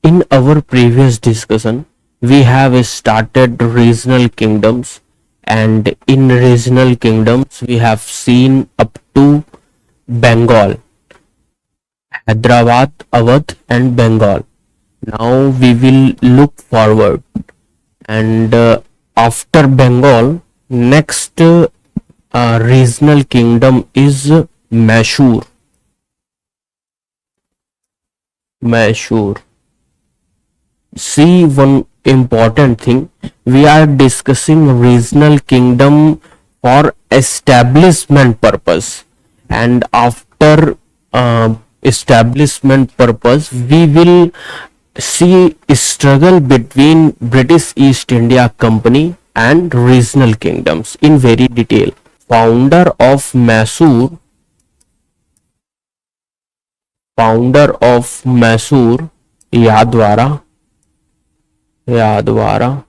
In our previous discussion, we have started regional kingdoms, and in regional kingdoms, we have seen up to Bengal, Hyderabad, Awadh, and Bengal. Now we will look forward, and after Bengal, next regional kingdom is Mysore. Mysore. See, one important thing, we are discussing regional kingdom for establishment purpose, and after establishment purpose we will see struggle between British East India Company and regional kingdoms in very detail. Founder of Mysore, founder of Mysore, Yadwara, Yadwara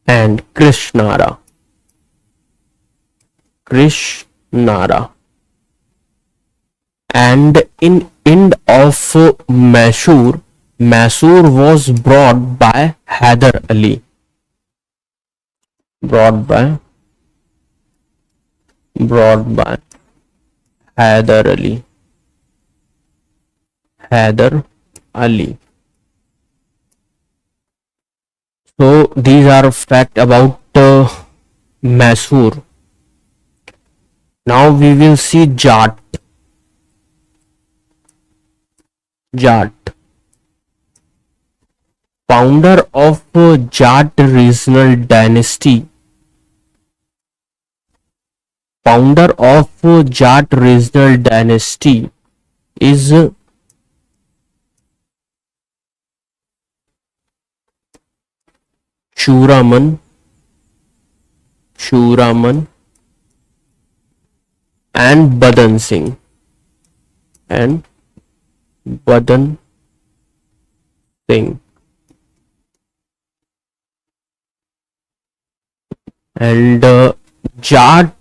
and Krishnara. Krishnara. And in end of Mysore, Mysore was brought by Hyder Ali. Brought by Hyder Ali. Hyder Ali. So these are fact about Mysore. Now we will see Jat. Jat. Founder of Jat regional dynasty. Founder of Jat regional dynasty is Churaman and Badan Singh. And Badan Singh. And Jat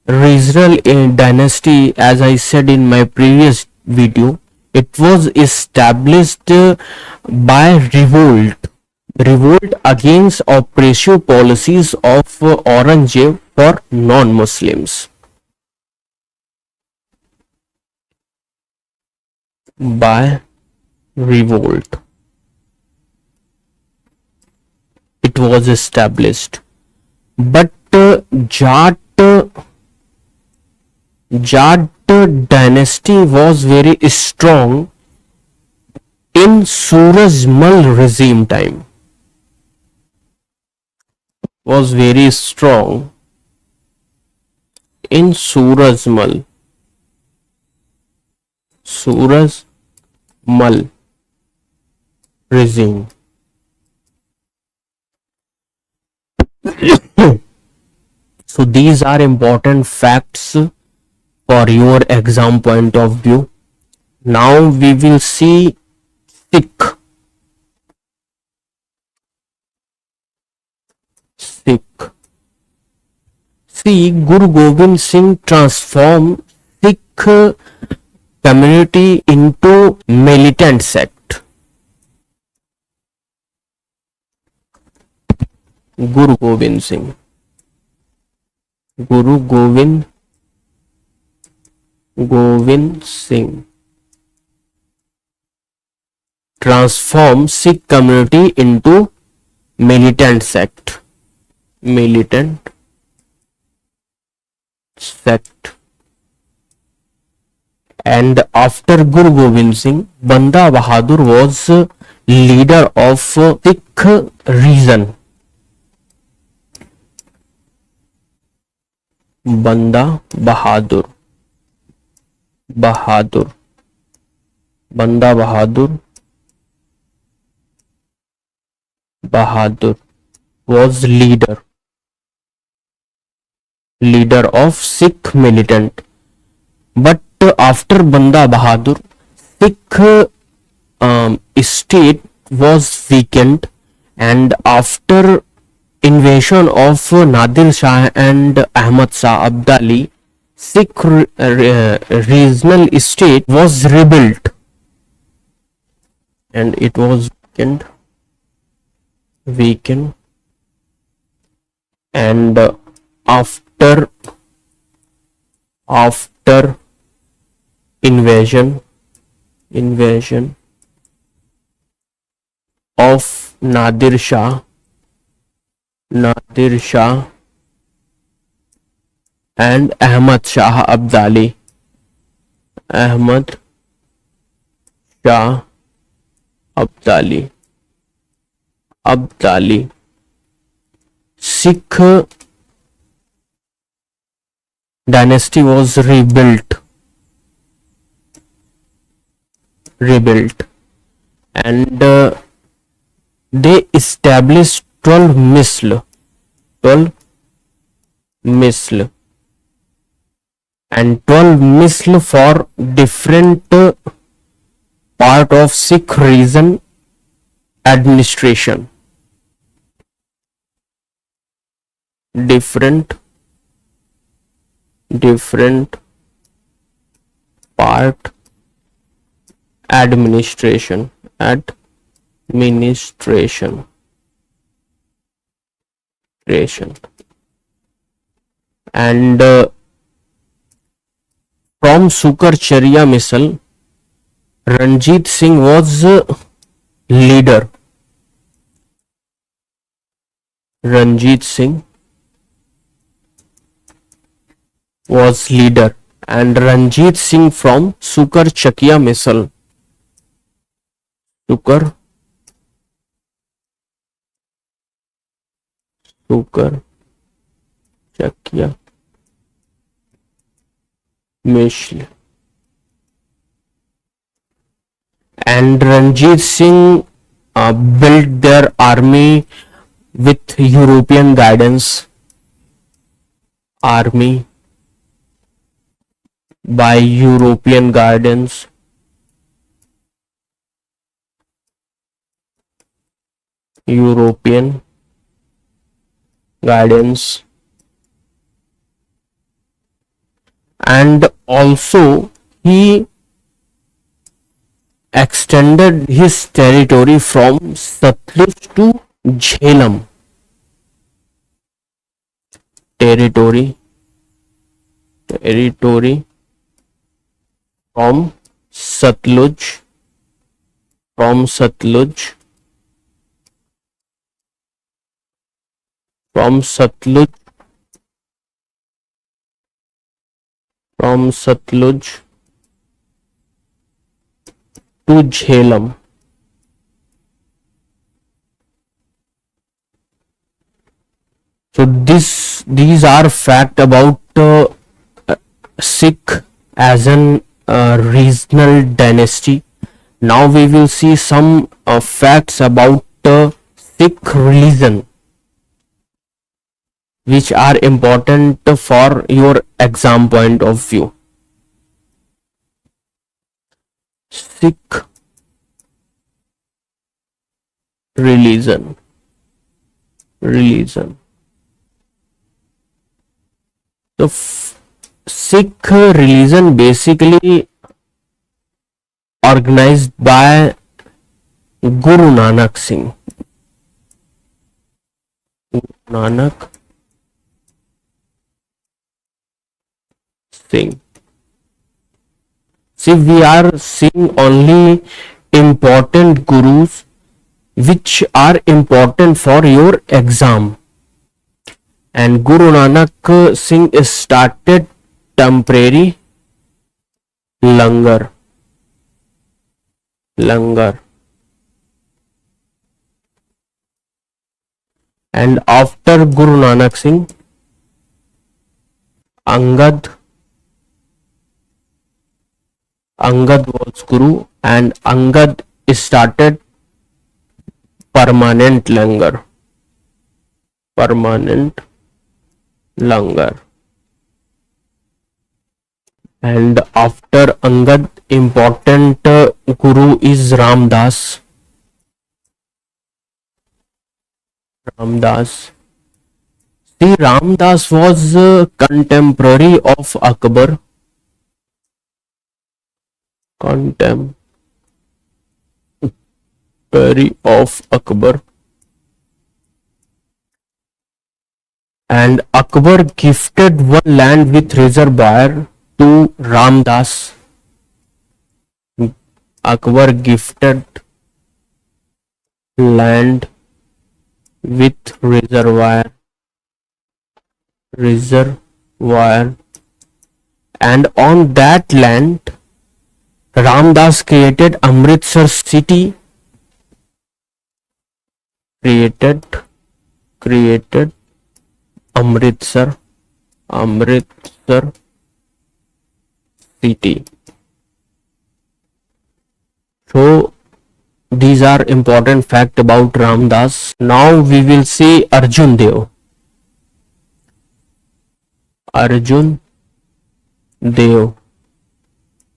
regional dynasty, as I said in my previous video, it was established by revolt against oppressive policies of Aurangzeb for non-Muslims. By revolt it was established, but Jat dynasty was very strong in Surajmal regime time. Was very strong in Surajmal regime. So these are important facts for your exam point of view. Now we will see Sikh. See, Guru Gobind Singh transformed Sikh community into militant sect. Guru Gobind Singh transform Sikh community into militant sect. And after Guru Gobind Singh, Banda Bahadur was leader of Sikh region. Banda Bahadur was leader of Sikh militant. But after Banda Bahadur, Sikh state was weakened, and after invasion of Nadir Shah and Ahmad Shah Abdali, Sikh regional state was rebuilt. and it was weakened, and after after invasion of Nadir Shah and Ahmad Shah Abdali, Sikh dynasty was rebuilt, and they established 12 misl and 12 misl for different part of Sikh region administration. Different part administration and from Sukarcharia Misl, Ranjit Singh was leader. Ranjit Singh was leader, and Ranjit Singh from Sukarchakia Misl. Sukarchakia Misl. And Ranjit Singh built their army with European guidance. Army by European guidance. And also he extended his territory from Satluj to Jhelum. Territory from Satluj to Jhelum. So these are fact about Sikh as an regional dynasty. Now we will see some facts about Sikh religion, which are important for your exam point of view. Sikh religion. So Sikh religion basically organized by Guru Nanak Singh. See, we are seeing only important gurus which are important for your exam. And Guru Nanak Singh started temporary langar. And after Guru Nanak Singh, Angad was Guru, and Angad started permanent langar. And after Angad, important guru is Ramdas. See, Ramdas was contemporary of Akbar. of Akbar. And Akbar gifted one land with reservoir to Ramdas. Akbar gifted land with reservoir, and on that land Ramdas created Amritsar city, created Amritsar city. So these are important fact about Ramdas. Now we will see Arjun Dev. Arjun Dev.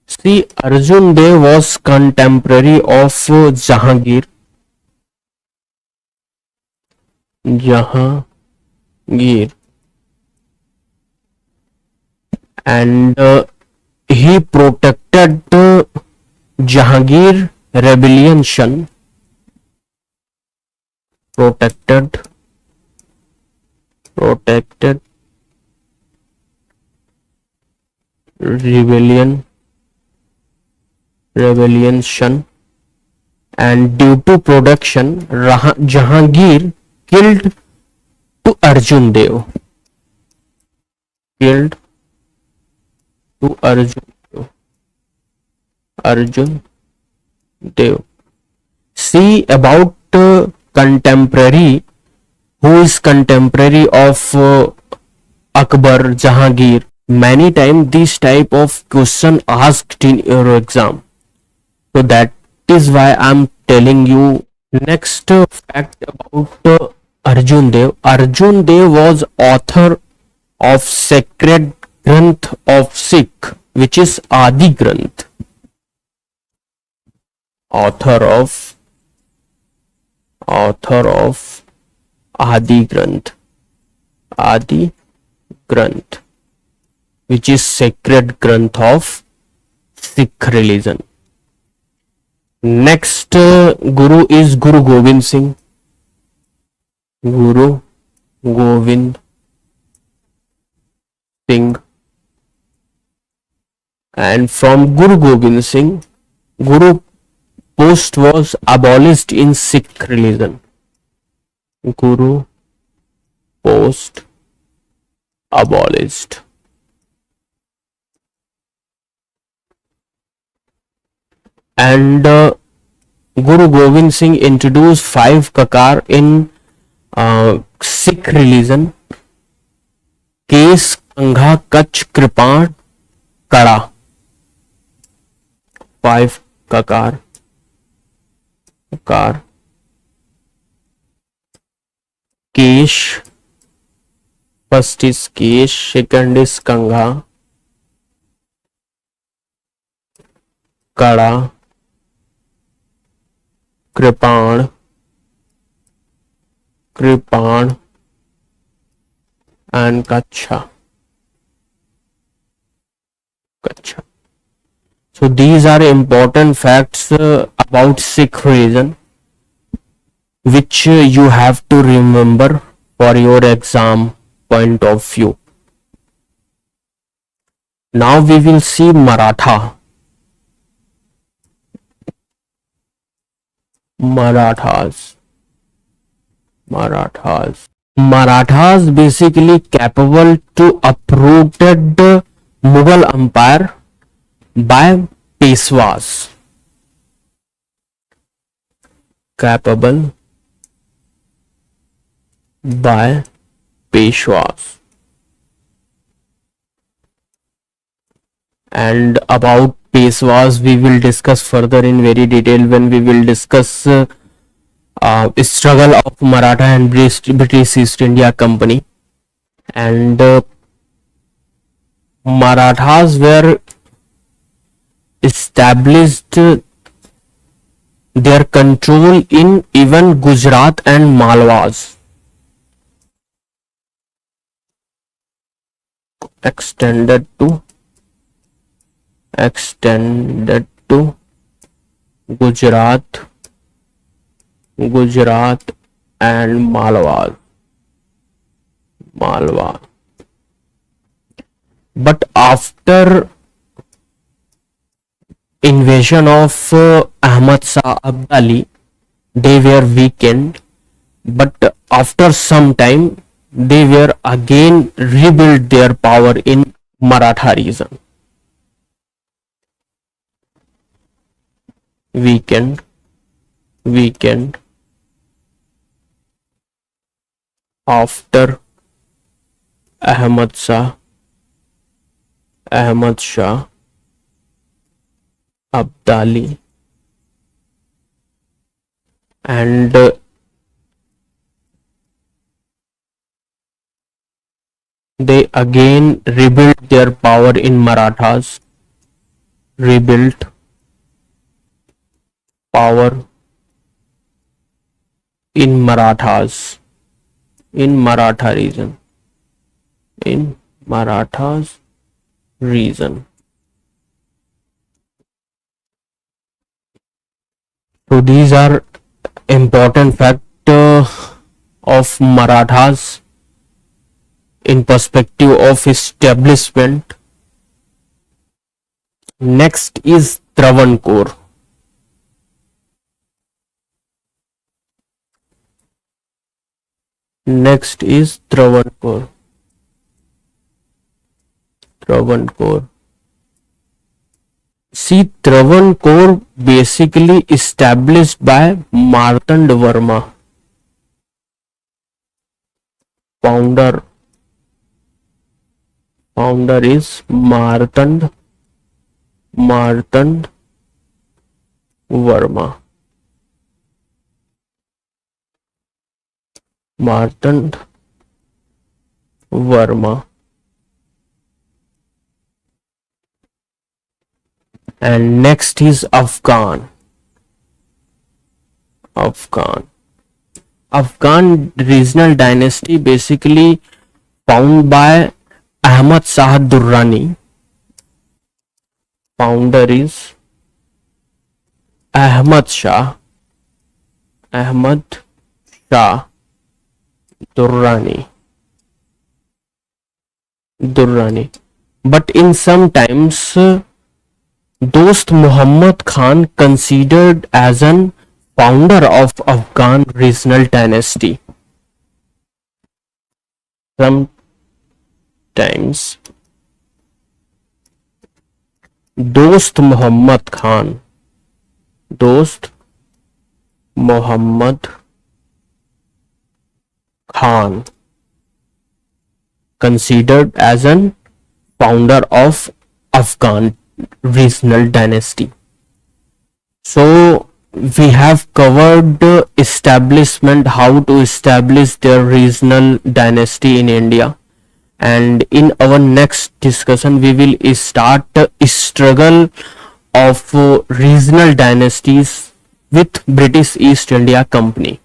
See, Arjun Dev was contemporary of Jahangir. And he protected Jahangir rebellion. Protected rebellion, and due to production Jahangir killed to Arjun Dev. Arjun Dev. See about contemporary, who is contemporary of Akbar, Jahangir. Many times this type of question asked in your exam. So that is why I am telling you. Next fact about Arjun Dev. Arjun Dev was author of sacred Granth of Sikh, which is Adi Granth. Author of Adi Granth, which is sacred Granth of Sikh religion. Next Guru is Guru Gobind Singh. Guru Gobind Singh. And from Guru Gobind Singh, Guru post was abolished in Sikh religion. Guru post abolished. And Guru Gobind Singh introduced 5 kakar in Sikh religion: Kes, Kangha, Kach, Kripan, Kada. 5 kakar. Kesh, first is Kesh, second is Kangha, Kada, Kripan, and Kacha. So these are important facts about Sikh religion, which you have to remember for your exam point of view. Now we will see Marathas. Marathas basically capable to uprooted Mughal Empire by Peshwas. Capable by Peshwas. And about Peshwas we will discuss further in very detail when we will discuss struggle of Maratha and British East India Company. And Marathas were established their control in even Gujarat and Malwas. Extended to Gujarat Gujarat and Malwa. But after invasion of Ahmad Shah Abdali, they were weakened. But after some time, they were again rebuilt their power in Maratha region. Weakened, weakened after Ahmad Shah Abdali, and they again rebuilt their power in Marathas, rebuilt power in Marathas, in Maratha region, in Marathas region. So these are important factor of Marathas in perspective of establishment. Next is Travancore. Next is Travancore. See, Travancore basically established by Martand Verma, founder is Martand Verma. Martand Verma. And next is Afghan regional dynasty, basically founded by Ahmad Shah Durrani. Founder is Ahmad Shah Durrani. But in some times, Dost Muhammad Khan considered as an founder of Afghan regional dynasty. Sometimes Dost Muhammad Khan considered as an founder of Afghan regional dynasty. So we have covered the establishment, how to establish their regional dynasty in India, and in our next discussion we will start the struggle of regional dynasties with British East India Company.